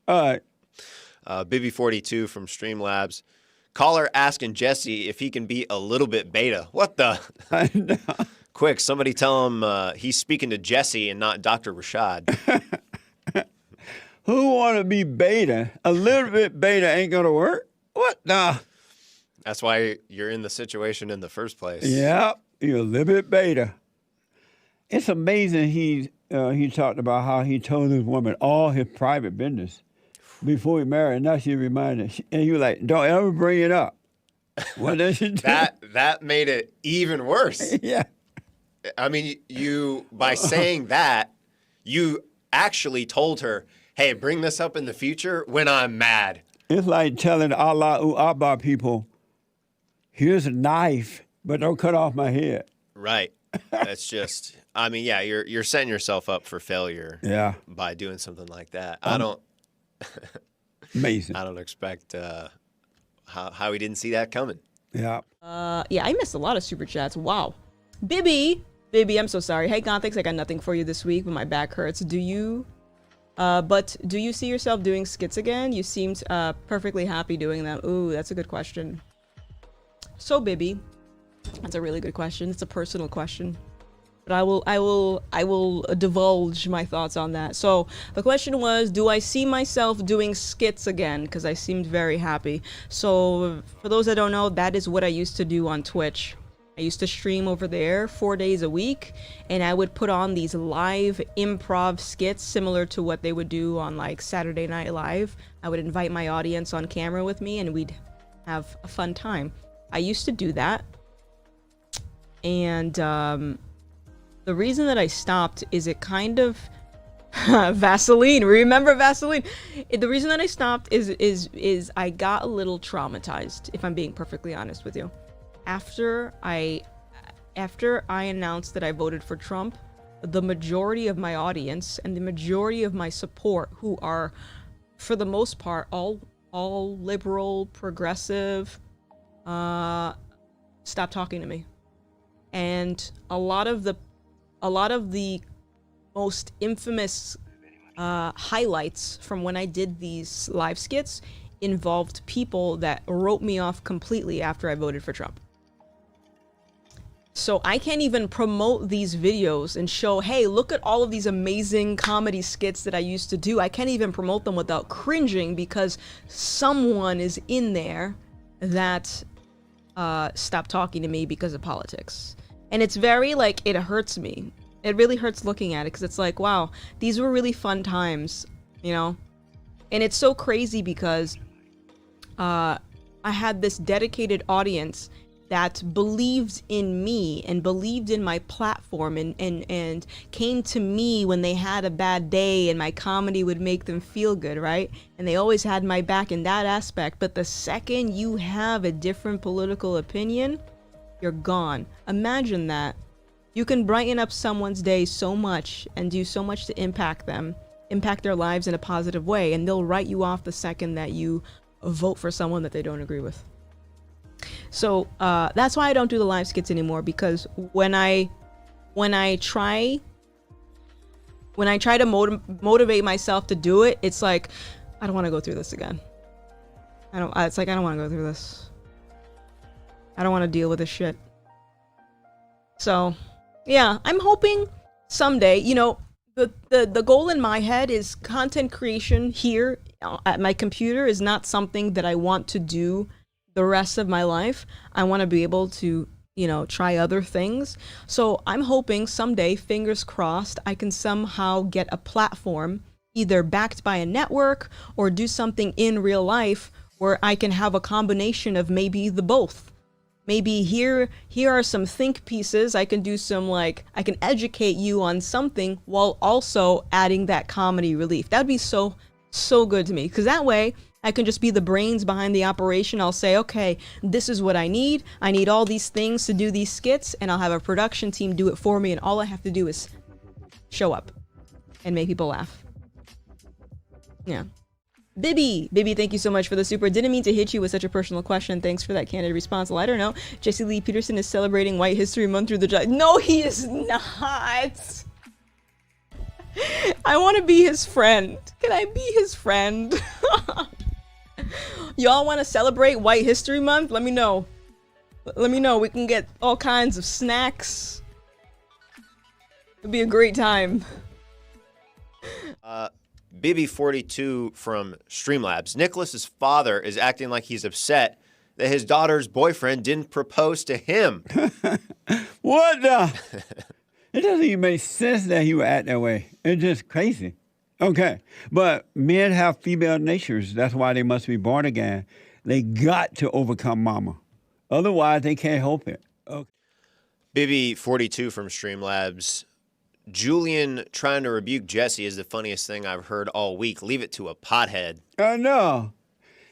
All right. Bibby42 from Streamlabs. Caller asking Jesse if he can be a little bit beta. What the? I know. Quick, somebody tell him he's speaking to Jesse and not Dr. Rashad. Who want to be beta? A little bit beta ain't going to work? What the? That's why you're in the situation in the first place. Yeah, you're a little bit beta. It's amazing he talked about how he told his woman all his private business before he married. Now she reminded, and he was like, "Don't ever bring it up." What does she do? That made it even worse. Yeah. I mean, you by saying that, you actually told her, "Hey, bring this up in the future when I'm mad." It's like telling Allahu Akbar people, "Here's a knife, but don't cut off my head." Right. That's just. I mean, yeah, you're setting yourself up for failure. Yeah. By doing something like that. I don't. Amazing. I don't expect how he didn't see that coming. Yeah. Yeah, I missed a lot of super chats. Wow. Bibby, I'm so sorry. Hey, Gothix, I got nothing for you this week, but my back hurts. Do you see yourself doing skits again? You seemed perfectly happy doing them. Ooh, that's a good question. So, Bibby, that's a really good question. It's a personal question. But I will divulge my thoughts on that. So the question was, do I see myself doing skits again? Because I seemed very happy. So for those that don't know, that is what I used to do on Twitch. I used to stream over there 4 days a week, and I would put on these live improv skits similar to what they would do on like Saturday Night Live. I would invite my audience on camera with me, and we'd have a fun time. I used to do that, and the reason that I stopped is it kind of Vaseline. Remember Vaseline? The reason that I stopped is I got a little traumatized, if I'm being perfectly honest with you. After I announced that I voted for Trump, the majority of my audience and the majority of my support, who are for the most part all liberal, progressive, stopped talking to me. And a lot of the most infamous highlights from when I did these live skits involved people that wrote me off completely after I voted for Trump. So I can't even promote these videos and show, hey, look at all of these amazing comedy skits that I used to do. I can't even promote them without cringing because someone is in there that stopped talking to me because of politics. And it's very, like, it hurts me. It really hurts looking at it because it's like, wow, these were really fun times, you know? And it's so crazy because I had this dedicated audience that believed in me and believed in my platform and came to me when they had a bad day and my comedy would make them feel good, right? And they always had my back in that aspect. But the second you have a different political opinion, you're gone. Imagine that. You can brighten up someone's day so much and do so much to impact them, impact their lives in a positive way, and they'll write you off the second that you vote for someone that they don't agree with. So that's why I don't do the live skits anymore, because when I try to motivate myself to do it, it's like, I don't want to go through this again. It's like, I don't want to go through this. I don't want to deal with this shit. So yeah, I'm hoping someday, you know, the goal in my head is content creation here at my computer is not something that I want to do the rest of my life. I want to be able to, you know, try other things. So I'm hoping someday, fingers crossed, I can somehow get a platform either backed by a network or do something in real life where I can have a combination of maybe the both. Maybe here are some think pieces. I can do some, like, I can educate you on something while also adding that comedy relief. That'd be so good to me, because that way I can just be the brains behind the operation. I'll say, okay, this is what I need. I need all these things to do these skits, and I'll have a production team do it for me, and all I have to do is show up and make people laugh. Yeah. Bibby, thank you so much for the super. Didn't mean to hit you with such a personal question. Thanks for that candid response. Well, I don't know. Jesse Lee Peterson is celebrating White History Month through the... No, he is not. I want to be his friend. Can I be his friend? Y'all want to celebrate White History Month? Let me know. Let me know. We can get all kinds of snacks. It'd be a great time. Bibby42 from Streamlabs. Nicholas's father is acting like he's upset that his daughter's boyfriend didn't propose to him. What the? It doesn't even make sense that he would act that way. It's just crazy. Okay. But men have female natures. That's why they must be born again. They got to overcome mama. Otherwise, they can't help it. Okay. Bibby42 from Streamlabs. Julian trying to rebuke Jesse is the funniest thing I've heard all week. Leave it to a pothead. I know.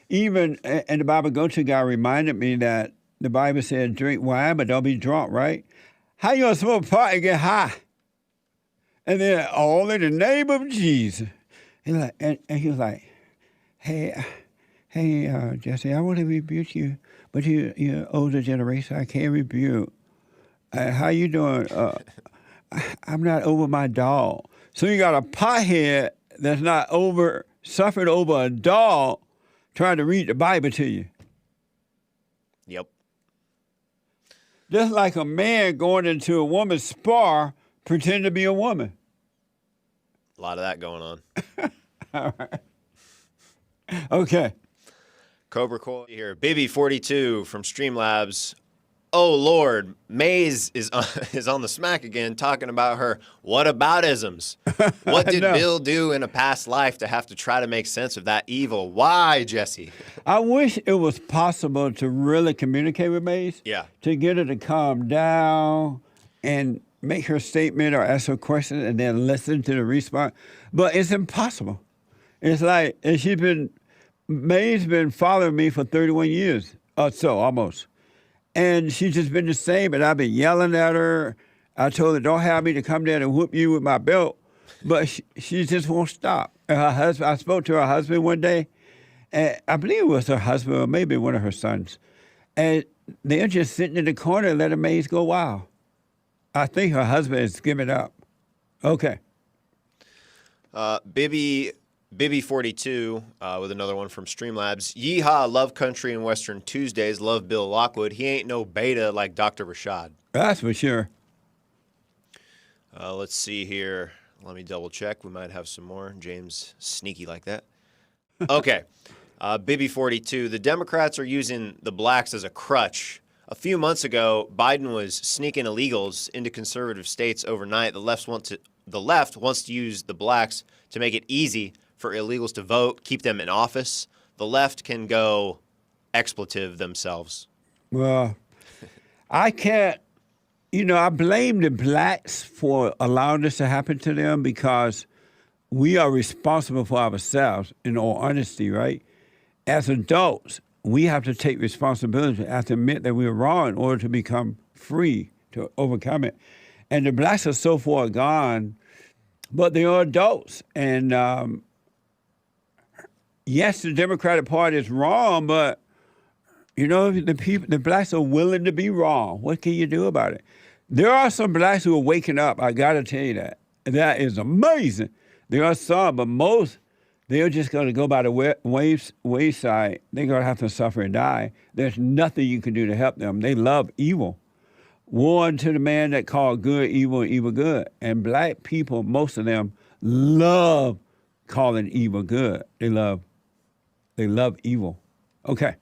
Even, and the Bible go-to guy reminded me that the Bible said drink wine, but don't be drunk, right? How you gonna smoke pot and get high? And then all in the name of Jesus. And he was like, hey, Jesse, I want to rebuke you, but you're older generation. I can't rebuke. How you doing? I'm not over my dog. So you got a pothead that's not suffered over a dog trying to read the Bible to you. Yep. Just like a man going into a woman's spar, pretending to be a woman. A lot of that going on. All right. Okay. Cobra Coil here. Bibby42 from Streamlabs. Oh, Lord. Maze is on the smack again talking about her whataboutisms. What did Bill do in a past life to have to try to make sense of that evil? Why, Jesse? I wish it was possible to really communicate with Maze. Yeah. To get her to calm down and make her statement or ask her question and then listen to the response. But it's impossible. It's like, May's been following me for 31 years or so, almost. And she's just been the same, and I've been yelling at her. I told her, don't have me to come down and whoop you with my belt. But she just won't stop. And her husband, I spoke to her husband one day, and I believe it was her husband or maybe one of her sons. And they're just sitting in the corner and letting Maze go wild. I think her husband is giving up. Okay. Bibby42 with another one from Streamlabs. Yeehaw, love country and Western Tuesdays. Love Bill Lockwood. He ain't no beta like Dr. Rashad. That's for sure. Let's see here. Let me double check. We might have some more. James, sneaky like that. Okay. Bibby42. The Democrats are using the blacks as a crutch. A few months ago, Biden was sneaking illegals into conservative states overnight. The left wants to use the blacks to make it easy for illegals to vote, keep them in office. The left can go expletive themselves. Well, I can't, I blame the blacks for allowing this to happen to them because we are responsible for ourselves, in all honesty, right? As adults, we have to take responsibility, have to admit that we're wrong in order to become free, to overcome it. And the blacks are so far gone, but they are adults. And yes, the Democratic Party is wrong, but the blacks are willing to be wrong. What can you do about it? There are some blacks who are waking up. I got to tell you that. That is amazing. There are some, but most, they're just going to go by the wayside. They're going to have to suffer and die. There's nothing you can do to help them. They love evil. Woe unto the man that called good evil and evil good. And black people, most of them, love calling evil good. They love evil. Okay.